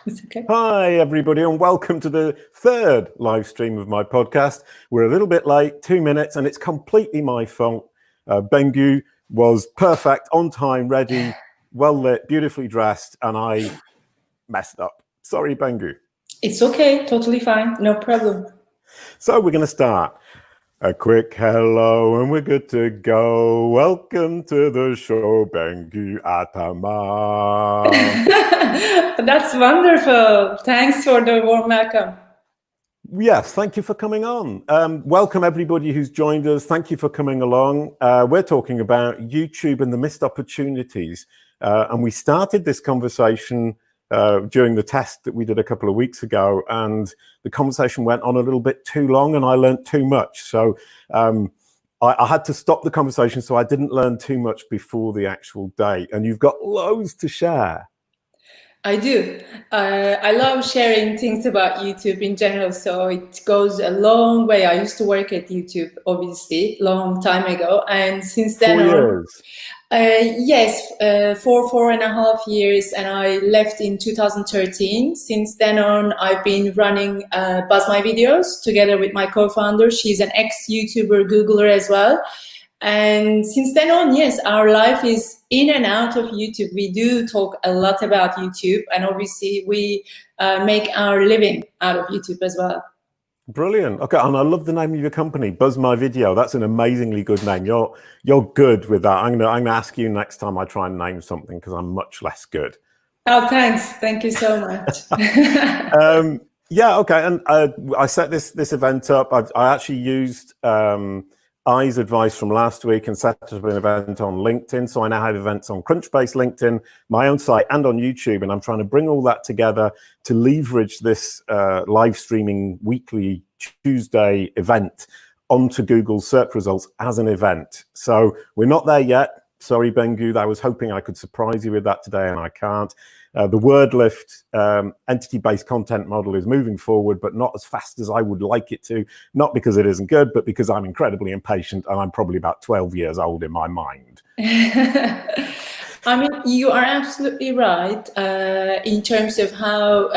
It's okay. Hi, everybody, and welcome to the third live stream of my podcast. We're a little bit late, 2 minutes, and it's completely my fault. Bengu was perfect, on time, ready, well lit, beautifully dressed, and I messed up. Sorry, Bengu. It's okay, totally fine, no problem. So we're going to start. A quick hello and we're good to go. Welcome to the show, Bengü Atamer. That's wonderful. Thanks for the warm welcome. Yes, thank you for coming on. Welcome everybody who's joined us. Thank you for coming along. We're talking about YouTube and the missed opportunities. And we started this conversation during the test that we did a couple of weeks ago, and the conversation went on a little bit too long and I learned too much. So I had to stop the conversation so I didn't learn too much before the actual date. And you've got loads to share. I do. I love sharing things about YouTube in general, so it goes a long way. I used to work at YouTube, obviously, long time ago, and since then 4 years. Yes, for 4.5 years, and I left in 2013. Since then on, I've been running Buzz My Videos together with my co-founder. She's an ex-YouTuber, Googler as well. And since then on, yes, our life is in and out of YouTube. We do talk a lot about YouTube, and obviously we make our living out of YouTube as well. Brilliant. Okay, and I love the name of your company, Buzz My Video. That's an amazingly good name. You're good with that. I'm gonna ask you next time I try and name something because I'm much less good. Oh, thanks. Thank you so much. Yeah. Okay. And I set this event up. I actually used I's advice from last week and set up an event on LinkedIn. So I now have events on Crunchbase, LinkedIn, my own site, and on YouTube. And I'm trying to bring all that together to leverage this live streaming weekly Tuesday event onto Google's search results as an event. So we're not there yet. Sorry, Bengu. I was hoping I could surprise you with that today, and I can't. The word lift entity-based content model is moving forward, but not as fast as I would like it to. Not because it isn't good, but because I'm incredibly impatient, and I'm probably about 12 years old in my mind. I mean, you are absolutely right in terms of how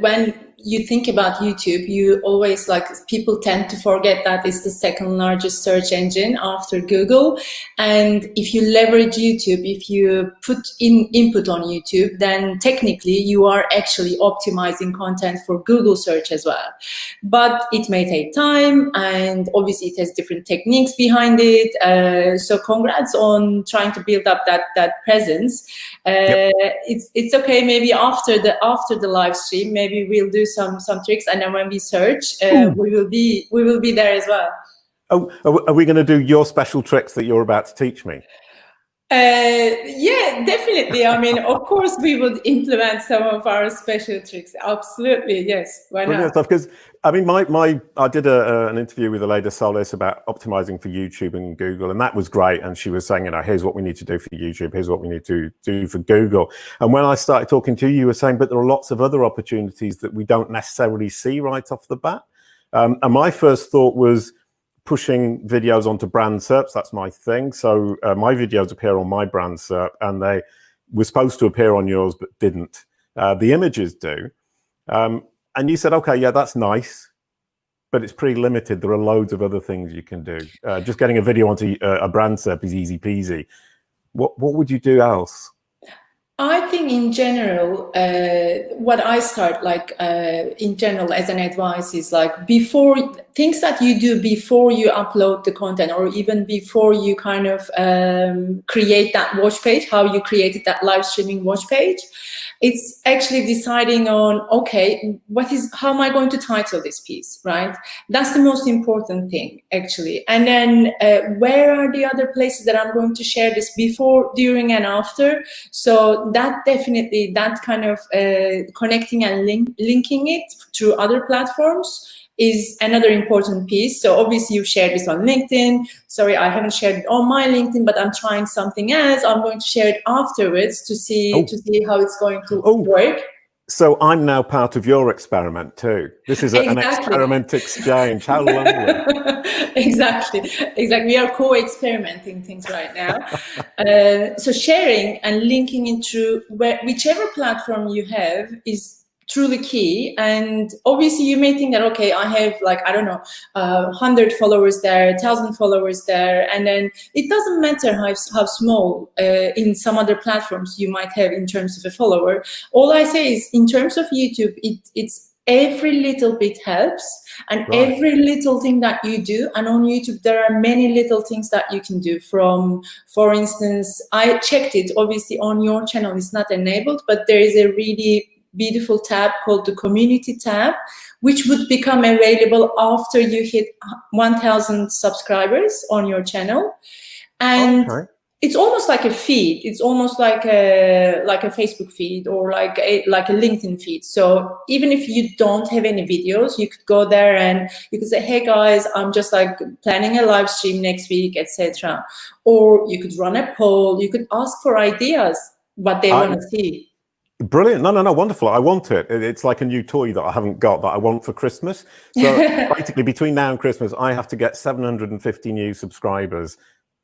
when you think about YouTube, you always people tend to forget that it's the second largest search engine after Google. And if you leverage YouTube, if you put in input on YouTube, then technically you are actually optimizing content for Google search as well. But it may take time, and obviously it has different techniques behind it. So congrats on trying to build up that presence. Yep. It's okay. Maybe after the live stream, maybe we'll do some tricks, and then when we search, we will be there as well. Oh, are we going to do your special tricks that you're about to teach me? Yeah, definitely. I mean, of course, we would implement some of our special tricks. Absolutely, yes. Why not? Because I mean, I did an interview with Aleyda Solis about optimizing for YouTube and Google, and that was great. And she was saying, here's what we need to do for YouTube, here's what we need to do for Google. And when I started talking to you, you were saying, but there are lots of other opportunities that we don't necessarily see right off the bat. And my first thought was pushing videos onto brand SERPs. That's my thing. So my videos appear on my brand SERP, and they were supposed to appear on yours, but didn't. The images do. And you said, okay, yeah, that's nice, but it's pretty limited. There are loads of other things you can do. Just getting a video onto a brand SERP is easy peasy. What would you do else? I think in general, what I start in general as an advice is before things that you do before you upload the content, or even before you kind of create that watch page, how you created that live streaming watch page. It's actually deciding on, okay, how am I going to title this piece, right? That's the most important thing, actually. And then where are the other places that I'm going to share this before, during, and after? So that definitely, that kind of connecting and linking it through other platforms is another important piece. So obviously you've shared this on LinkedIn. Sorry, I haven't shared it on my LinkedIn, but I'm trying something else. I'm going to share it afterwards to see how it's going to work. So I'm now part of your experiment too. This is an experiment exchange. How lovely. Exactly. We are co-experimenting things right now. So sharing and linking into whichever platform you have is truly key. And obviously you may think that, okay, I have like, I don't know, 100 followers there, 1,000 followers there. And then it doesn't matter how small in some other platforms you might have in terms of a follower. All I say is in terms of YouTube, it's every little bit helps, and every little thing that you do. And on YouTube, there are many little things that you can do. From, for instance, I checked it, obviously on your channel it's not enabled, but there is a really beautiful tab called the community tab, which would become available after you hit 1,000 subscribers on your channel. And it's almost like a feed. It's almost like a Facebook feed, or like a LinkedIn feed. So even if you don't have any videos, you could go there and you could say, hey guys, I'm just like planning a live stream next week, etc. Or you could run a poll. You could ask for ideas, what they want to see. Brilliant. No, wonderful. I want it. It's like a new toy that I haven't got that I want for Christmas. So practically between now and Christmas, I have to get 750 new subscribers.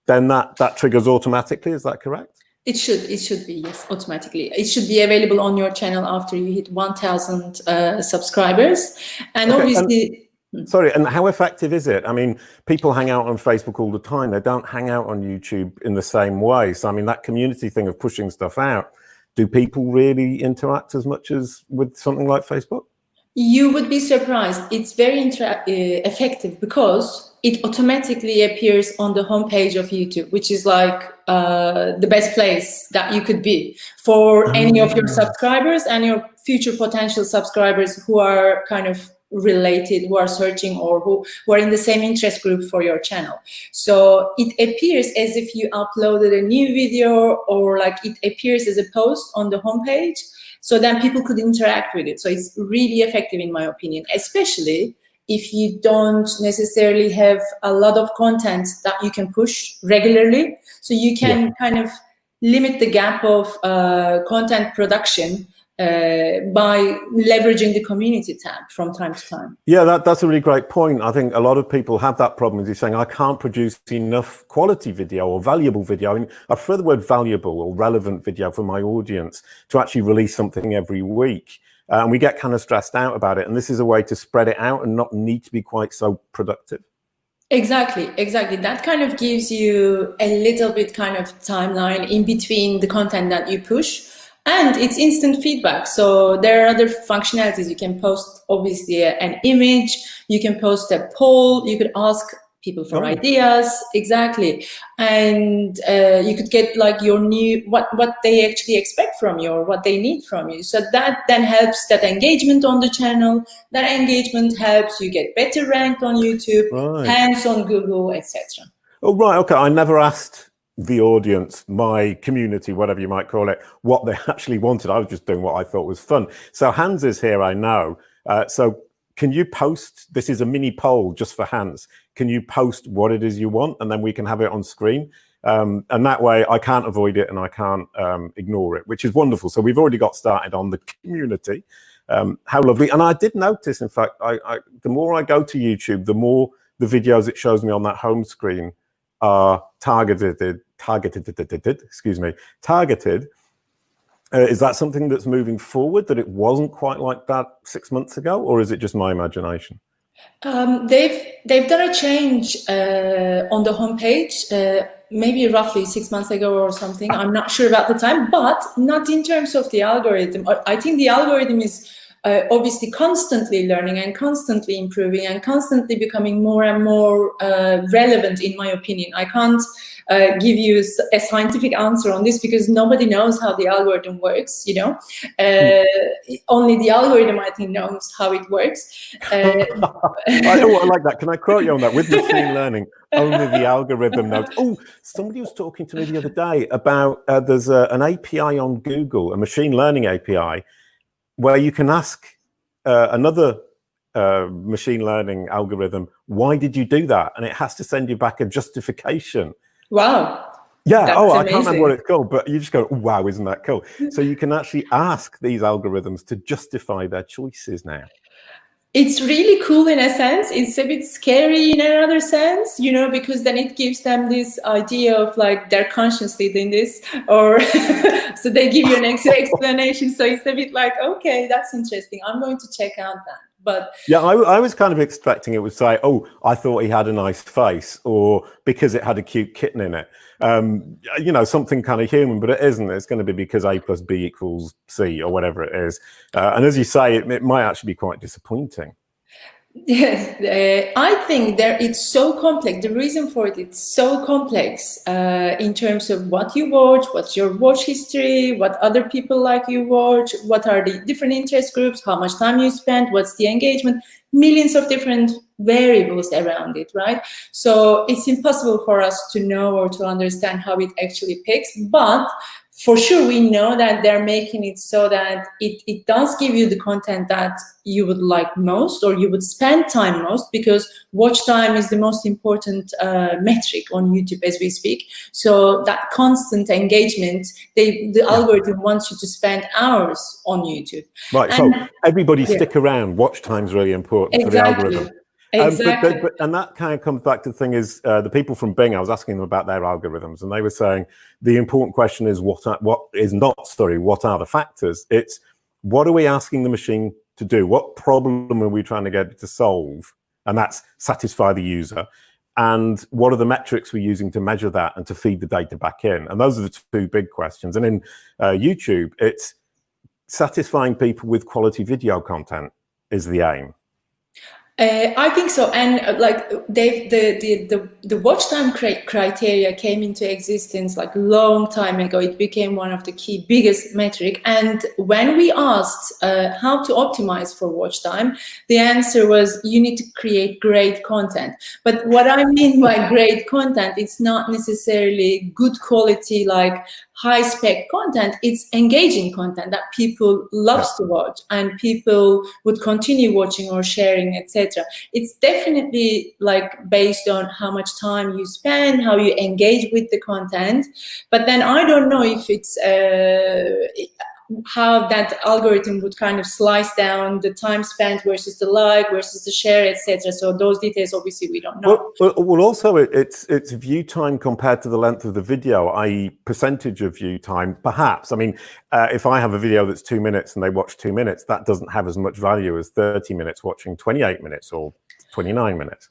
Then that triggers automatically. Is that correct? It should be, yes, automatically. It should be available on your channel after you hit 1,000 subscribers. And obviously... Sorry, and how effective is it? I mean, people hang out on Facebook all the time. They don't hang out on YouTube in the same way. So, I mean, that community thing of pushing stuff out, do people really interact as much as with something like Facebook? You would be surprised. It's very effective because it automatically appears on the homepage of YouTube, which is like the best place that you could be for any of your subscribers and your future potential subscribers who are kind of related, who are searching, or who are in the same interest group for your channel. So it appears as if you uploaded a new video, or like it appears as a post on the homepage. So then people could interact with it. So it's really effective in my opinion, especially if you don't necessarily have a lot of content that you can push regularly. So you can kind of limit the gap of content production by leveraging the community tab from time to time. Yeah, that's a really great point. I think a lot of people have that problem. Is you're saying, I can't produce enough quality video or valuable video. I mean, I prefer the word valuable or relevant video for my audience to actually release something every week. And we get kind of stressed out about it. And this is a way to spread it out and not need to be quite so productive. Exactly. That kind of gives you a little bit kind of timeline in between the content that you push. And it's instant feedback. So there are other functionalities. You can post, obviously, an image. You can post a poll. You could ask people for ideas. Exactly. And you could get like your new, what they actually expect from you or what they need from you. So that then helps that engagement on the channel. That engagement helps you get better ranked on YouTube, hands on Google, etc. Oh, right. Okay. I never asked the audience, my community, whatever you might call it, what they actually wanted. I was just doing what I thought was fun. So Hans is here, I know. So can you post, this is a mini poll just for Hans, can you post what it is you want and then we can have it on screen? And that way I can't avoid it and I can't ignore it, which is wonderful. So we've already got started on the community. How lovely. And I did notice, in fact, the more I go to YouTube, the more the videos it shows me on that home screen are targeted. Is that something that's moving forward, that it wasn't quite like that 6 months ago, or is it just my imagination? They've done a change on the homepage, maybe roughly 6 months ago or something. I'm not sure about the time, but not in terms of the algorithm. I think the algorithm is obviously constantly learning and constantly improving and constantly becoming more and more relevant, in my opinion. I can't give you a scientific answer on this because nobody knows how the algorithm works, you know. Only the algorithm, I think, knows how it works. I like that. Can I quote you on that? With machine learning, only the algorithm knows. Oh, somebody was talking to me the other day about there's an API on Google, a machine learning API, where you can ask another machine learning algorithm, why did you do that? And it has to send you back a justification. Wow. Yeah. That's amazing. I can't remember what it's called, but you just go, wow, isn't that cool? So you can actually ask these algorithms to justify their choices now. It's really cool in a sense. It's a bit scary in another sense, you know, because then it gives them this idea of like they're consciously doing this, or so they give you an extra explanation. So it's a bit like, okay, that's interesting. I'm going to check out that. But yeah, I was kind of expecting it would say, oh, I thought he had a nice face, or because it had a cute kitten in it. You know, something kind of human, but it isn't. It's going to be because A plus B equals C, or whatever it is. And as you say, it might actually be quite disappointing. yes, I think it's so complex. The reason for it's so complex in terms of what you watch, what's your watch history, what other people like you watch, what are the different interest groups, how much time you spend, what's the engagement, millions of different variables around it, right? So it's impossible for us to know or to understand how it actually picks, but for sure, we know that they're making it so that it does give you the content that you would like most, or you would spend time most, because watch time is the most important metric on YouTube as we speak. So that constant engagement, the algorithm wants you to spend hours on YouTube. Right, And, so everybody stick around. Watch time's really important for the algorithm. Exactly. And that kind of comes back to the thing is the people from Bing, I was asking them about their algorithms, and they were saying the important question is what are the factors? It's what are we asking the machine to do? What problem are we trying to get it to solve? And that's satisfy the user. And what are the metrics we're using to measure that and to feed the data back in? And those are the two big questions. And in YouTube, it's satisfying people with quality video content is the aim. I think so, and like the watch time criteria came into existence like long time ago. It became one of the key biggest metric. And when we asked how to optimize for watch time, the answer was you need to create great content. But what I mean by great content, it's not necessarily good quality like high spec content. It's engaging content that people loves to watch and people would continue watching or sharing, etc. It's definitely like based on how much time you spend, how you engage with the content. But then I don't know if it's how that algorithm would kind of slice down the time spent versus the like versus the share, etc. So those details obviously we don't know. Well, also it's view time compared to the length of the video, i.e. percentage of view time, perhaps. I mean, if I have a video that's 2 minutes and they watch 2 minutes, that doesn't have as much value as 30 minutes watching 28 minutes or 29 minutes.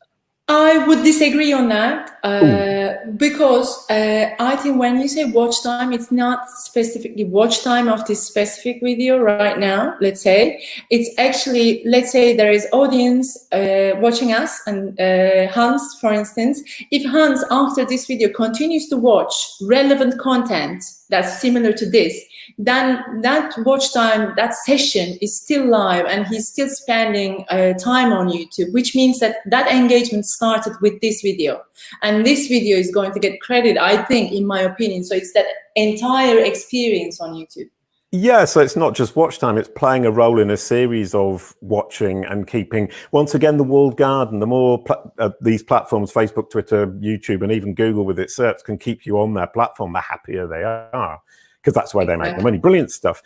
I would disagree on that because I think when you say watch time, it's not specifically watch time of this specific video right now, let's say. It's actually, let's say there is audience watching us and Hans, for instance. If Hans, after this video, continues to watch relevant content that's similar to this, then that watch time, that session is still live and he's still spending time on YouTube, which means that that engagement started with this video. And this video is going to get credit, I think, in my opinion. So it's that entire experience on YouTube. Yeah, so it's not just watch time, it's playing a role in a series of watching and keeping, once again, the walled garden. The more these platforms, Facebook, Twitter, YouTube, and even Google with its search can keep you on their platform, the happier they are, because that's where they make the money. Brilliant stuff.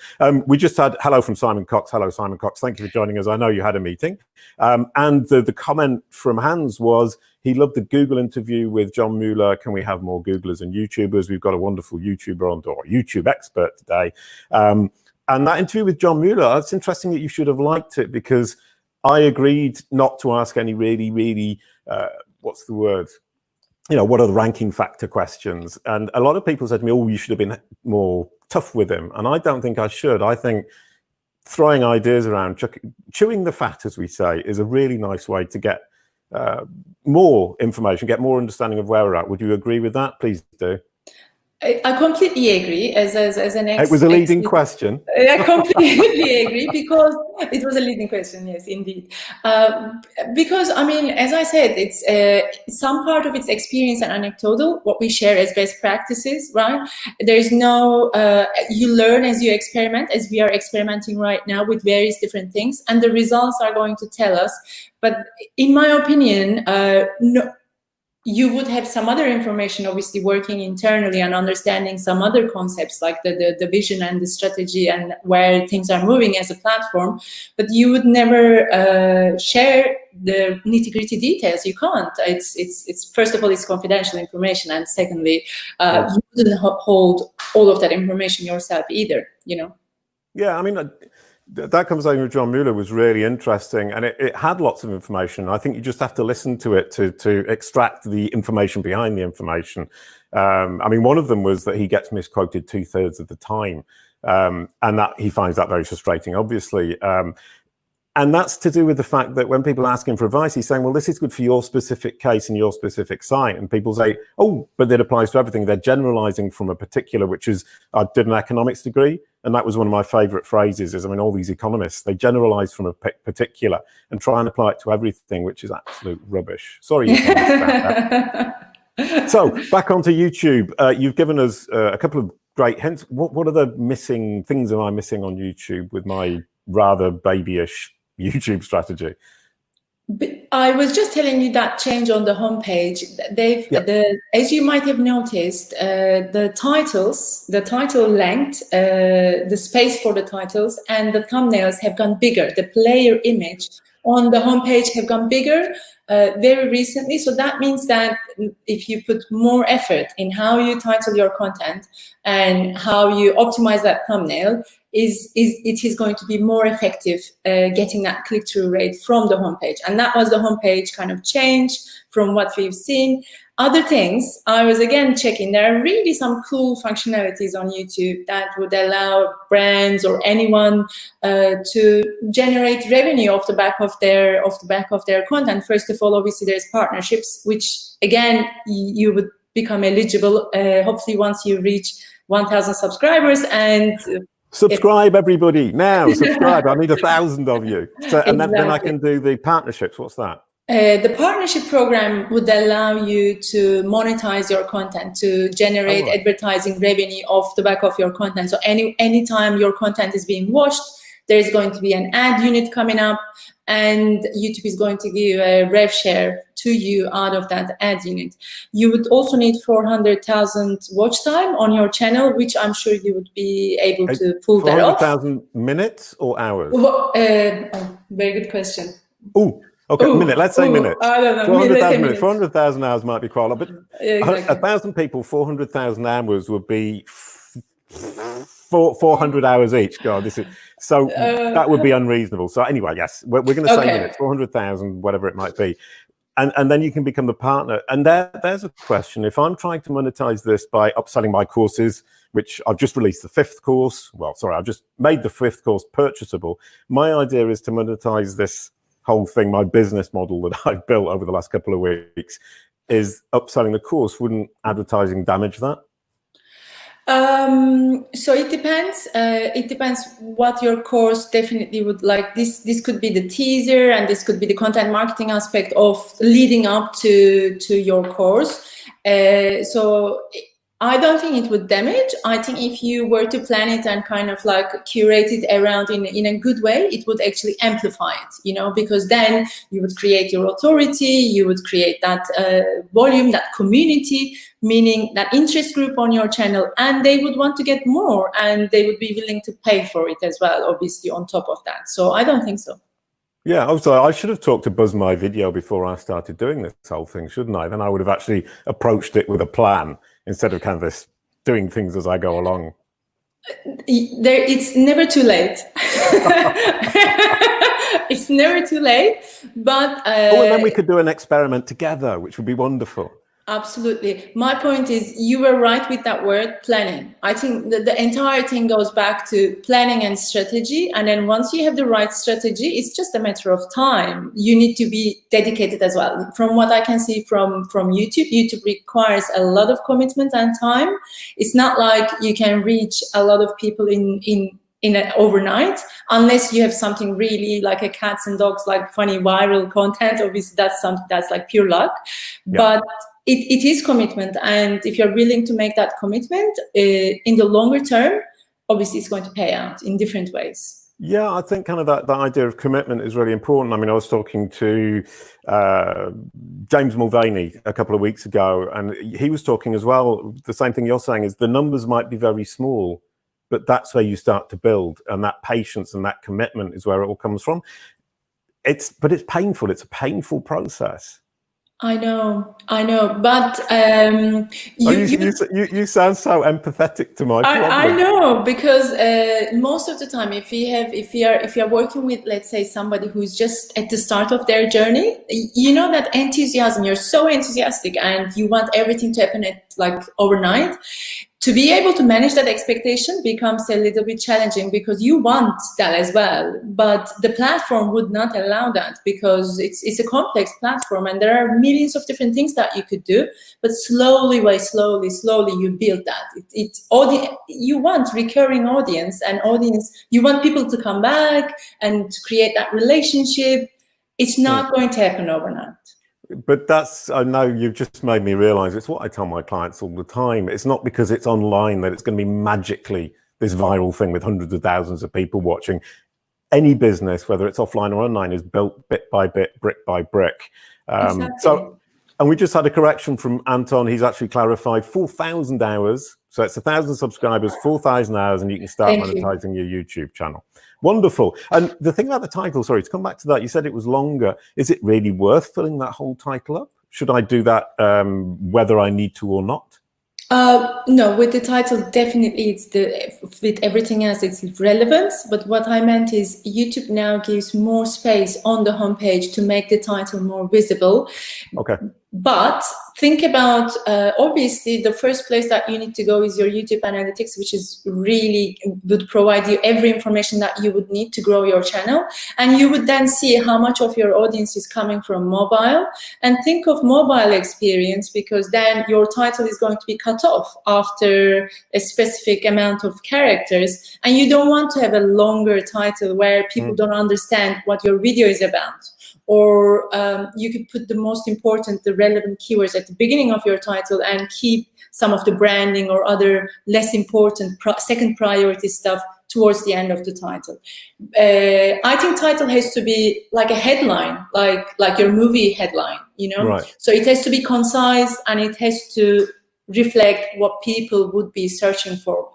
We just had hello from Simon Cox. Hello, Simon Cox. Thank you for joining us. I know you had a meeting. And the comment from Hans was, he loved the Google interview with John Mueller. Can we have more Googlers and YouTubers? We've got a wonderful YouTuber on, or YouTube expert today. And that interview with John Mueller, it's interesting that you should have liked it, because I agreed not to ask any really, what's the word? You know, what are the ranking factor questions? And a lot of people said to me, oh, you should have been more tough with him. And I don't think I should. I think throwing ideas around, chewing the fat, as we say, is a really nice way to get more information, get more understanding of where we're at. Would you agree with that? Please do. I completely agree. As an it was a leading question. I completely agree, because it was a leading question. Yes, indeed. Because I mean, as I said, it's some part of its experience and anecdotal. What we share as best practices, right? There is no. You learn as you experiment, as we are experimenting right now with various different things, and the results are going to tell us. But in my opinion, no. you would have some other information, obviously working internally and understanding some other concepts like the vision and the strategy and where things are moving as a platform, but you would never share the nitty-gritty details. You can't. It's first of all, it's confidential information, and secondly, you wouldn't hold all of that information yourself either, you know. Yeah, I mean, that conversation with John Mueller was really interesting, and it had lots of information. I think you just have to listen to it to extract the information behind the information. I mean, one of them was that he gets misquoted 2/3 of the time, and that he finds that very frustrating, obviously. And that's to do with the fact that when people ask him for advice, he's saying, well, this is good for your specific case and your specific site. And people say, oh, but that applies to everything. They're generalizing from a particular, which is, I did an economics degree. And that was one of my favorite phrases is, I mean, all these economists, they generalize from a particular and try and apply it to everything, which is absolute rubbish. Sorry. So back onto YouTube. You've given us a couple of great hints. What are the missing things am I missing on YouTube with my rather babyish YouTube strategy? I was just telling you that change on the homepage. As you might have noticed, the titles, the title length, the space for the titles, and the thumbnails have gone bigger. The player image on the homepage have gone bigger very recently. So that means that if you put more effort in how you title your content and how you optimize that thumbnail, it is going to be more effective getting that click-through rate from the homepage. And that was the homepage kind of change from what we've seen. Other things, I was again checking, there are really some cool functionalities on YouTube that would allow brands or anyone to generate revenue off the back of their content. First of all, obviously there's partnerships, which again, you would become eligible hopefully once you reach 1,000 subscribers. And subscribe, everybody now. Subscribe. I need 1,000 of you. So, and exactly. then I can do the partnerships. What's that? The partnership program would allow you to monetize your content, to generate advertising revenue off the back of your content. So anytime your content is being watched, there is going to be an ad unit coming up, and YouTube is going to give a rev share to you out of that ad unit. You would also need 400,000 watch time on your channel, which I'm sure you would be able to pull that off. 400,000 minutes or hours? Very good question. Ooh. Okay, minute. Let's say minute. I don't know. 400,000 minutes. 400,000 hours might be quite a lot, but exactly. 1,000 people, 400,000 hours would be 400 hours each. God, this is so that would be unreasonable. So anyway, yes, we're going to say minutes, 400,000, whatever it might be, and then you can become the partner. And there's a question: if I'm trying to monetize this by upselling my courses, which I've just released the 5th course. Well, sorry, I've just made the 5th course purchasable. My idea is to monetize this whole thing, my business model that I've built over the last couple of weeks is upselling the course. Wouldn't advertising damage that? So it depends. It depends what your course definitely would like. This could be the teaser, and this could be the content marketing aspect of leading up to your course. So I don't think it would damage. I think if you were to plan it and kind of like curate it around in a good way, it would actually amplify it, you know, because then you would create your authority, you would create that volume, that community, meaning that interest group on your channel, and they would want to get more, and they would be willing to pay for it as well, obviously, on top of that. So I don't think so. Yeah, also, I should have talked to Buzz My Video before I started doing this whole thing, shouldn't I? Then I would have actually approached it with a plan instead of kind of this doing things as I go along. It's never too late. It's never too late, but and then we could do an experiment together, which would be wonderful. Absolutely. My point is, you were right with that word, planning. I think that the entire thing goes back to planning and strategy. And then once you have the right strategy, it's just a matter of time. You need to be dedicated as well. From what I can see from YouTube, YouTube requires a lot of commitment and time. It's not like you can reach a lot of people in an overnight, unless you have something really like a cats and dogs, like funny viral content. Obviously, that's something that's like pure luck. Yeah. But it is commitment, and if you're willing to make that commitment in the longer term, obviously it's going to pay out in different ways. Yeah, I think kind of that idea of commitment is really important. I mean, I was talking to James Mulvaney a couple of weeks ago, and he was talking as well. The same thing you're saying is the numbers might be very small, but that's where you start to build, and that patience and that commitment is where it all comes from. But it's painful. It's a painful process. I know, but you sound so empathetic to my problem. I know, because most of the time, if you are working with, let's say, somebody who's just at the start of their journey, you know that enthusiasm. You're so enthusiastic, and you want everything to happen at like overnight. To be able to manage that expectation becomes a little bit challenging, because you want that as well, but the platform would not allow that, because it's a complex platform and there are millions of different things that you could do. But slowly you build that. You want recurring audience, you want people to come back and to create that relationship. It's not going to happen overnight. But I know you've just made me realize it's what I tell my clients all the time. It's not because it's online that it's going to be magically this viral thing with hundreds of thousands of people watching. Any business, whether it's offline or online, is built bit by bit, brick by brick. Exactly. And we just had a correction from Anton. He's actually clarified 4,000 hours. So it's 1,000 subscribers, 4,000 hours, and you can start monetizing your YouTube channel. Wonderful. And the thing about the title, sorry, to come back to that, you said it was longer. Is it really worth filling that whole title up? Should I do that whether I need to or not? No, with the title, definitely with everything else, it's relevance. But what I meant is YouTube now gives more space on the homepage to make the title more visible. Okay. But think about, obviously, the first place that you need to go is your YouTube analytics, which is really would provide you every information that you would need to grow your channel. And you would then see how much of your audience is coming from mobile. And think of mobile experience, because then your title is going to be cut off after a specific amount of characters. And you don't want to have a longer title where people don't understand what your video is about. Or you could put the most important, the relevant keywords at the beginning of your title and keep some of the branding or other less important second priority stuff towards the end of the title. I think title has to be like a headline, like your movie headline, you know? Right. So it has to be concise, and it has to reflect what people would be searching for,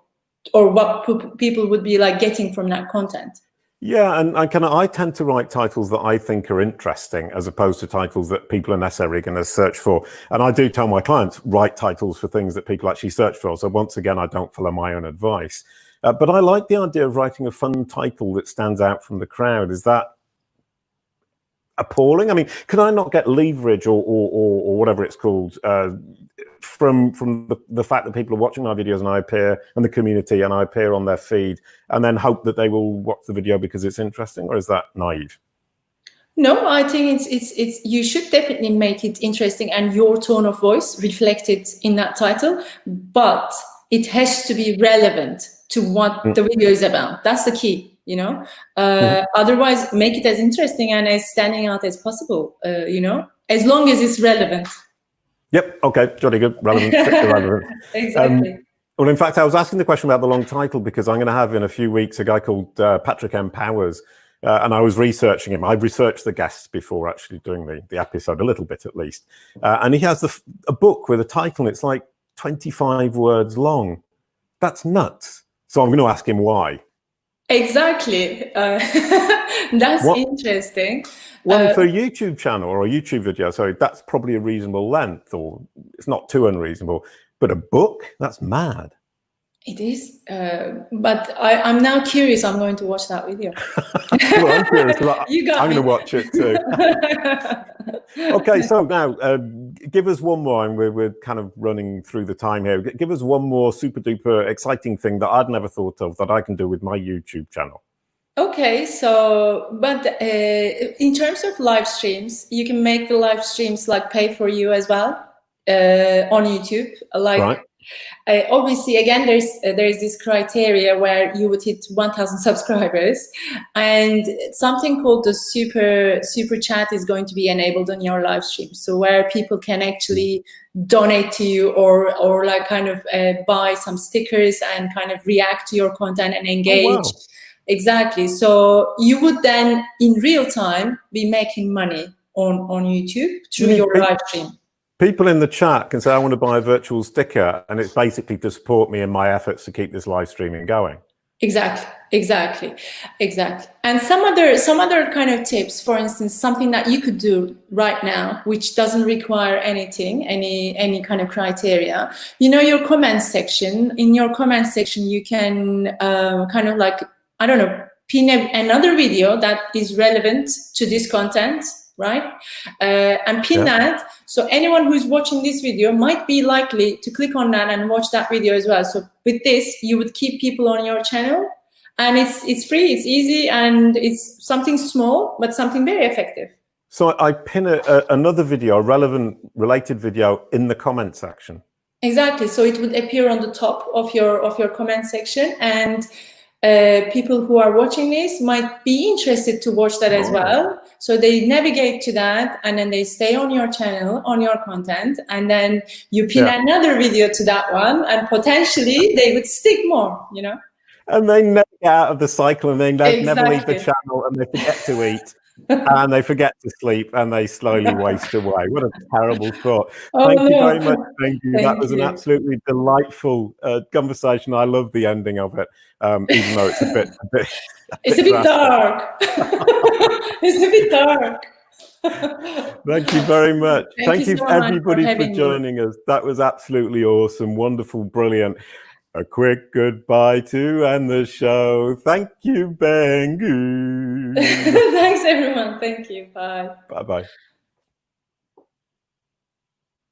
or what people would be like getting from that content. Yeah, and I tend to write titles that I think are interesting, as opposed to titles that people are necessarily going to search for. And I do tell my clients, write titles for things that people actually search for. So once again, I don't follow my own advice. But I like the idea of writing a fun title that stands out from the crowd. Is that appalling? I mean, can I not get leverage or whatever it's called from the fact that people are watching my videos and I appear in the community and I appear on their feed, and then hope that they will watch the video because it's interesting? Or is that naive? No, I think it's you should definitely make it interesting and your tone of voice reflected in that title, but it has to be relevant to what the video is about. That's the key, you know. Otherwise, make it as interesting and as standing out as possible, you know, as long as it's relevant. Yep. Okay. Jolly good. Relevant. Relevant. Exactly. Well, in fact, I was asking the question about the long title because I'm going to have in a few weeks a guy called Patrick M. Powers, and I was researching him. I've researched the guests before actually doing the episode, a little bit at least. And he has a book with a title, and it's like 25 words long. That's nuts. So I'm going to ask him why. Exactly. That's interesting. Well, for a YouTube channel or a YouTube video, sorry, that's probably a reasonable length, or it's not too unreasonable. But a book, that's mad. It is, but I'm now curious. I'm going to watch that video. Well, I'm curious. I'm going to watch it too. Okay, so now give us one more, and we're kind of running through the time here. Give us one more super duper exciting thing that I'd never thought of that I can do with my YouTube channel. Okay, so, but in terms of live streams, you can make the live streams like pay for you as well on YouTube. Like, right. Obviously, again, there's this criteria where you would hit 1,000 subscribers, and something called the super chat is going to be enabled on your live stream. So where people can actually donate to you or like kind of buy some stickers and kind of react to your content and engage. Oh, wow. Exactly. So you would then in real time be making money on YouTube through your live stream. People in the chat can say, I want to buy a virtual sticker, and it's basically to support me in my efforts to keep this live streaming going. Exactly. And some other kind of tips, for instance, something that you could do right now, which doesn't require anything, any kind of criteria. You know, your comment section. In your comment section, you can kind of like, I don't know, pin another video that is relevant to this content, right? And pin that, so anyone who's watching this video might be likely to click on that and watch that video as well. So with this, you would keep people on your channel, and it's free, it's easy, and it's something small, but something very effective. So I pin another video, a related video, in the comment section. Exactly. So it would appear on the top of your comment section, and people who are watching this might be interested to watch that as well. So they navigate to that, and then they stay on your channel, on your content, and then you pin another video to that one, and potentially they would stick more, you know? And they never get out of the cycle, and they never leave the channel, and they forget to eat, and they forget to sleep, and they slowly waste away. What a terrible thought. Thank you very much, Bengu. That was an absolutely delightful conversation. I love the ending of it, even though it's a bit it's a bit dark. It's a bit dark. Thank you very much. Thank you so everybody much for joining us. That was absolutely awesome, wonderful, brilliant. A quick goodbye to end the show. Thank you, Bengu. Thanks, everyone. Thank you. Bye. Bye-bye.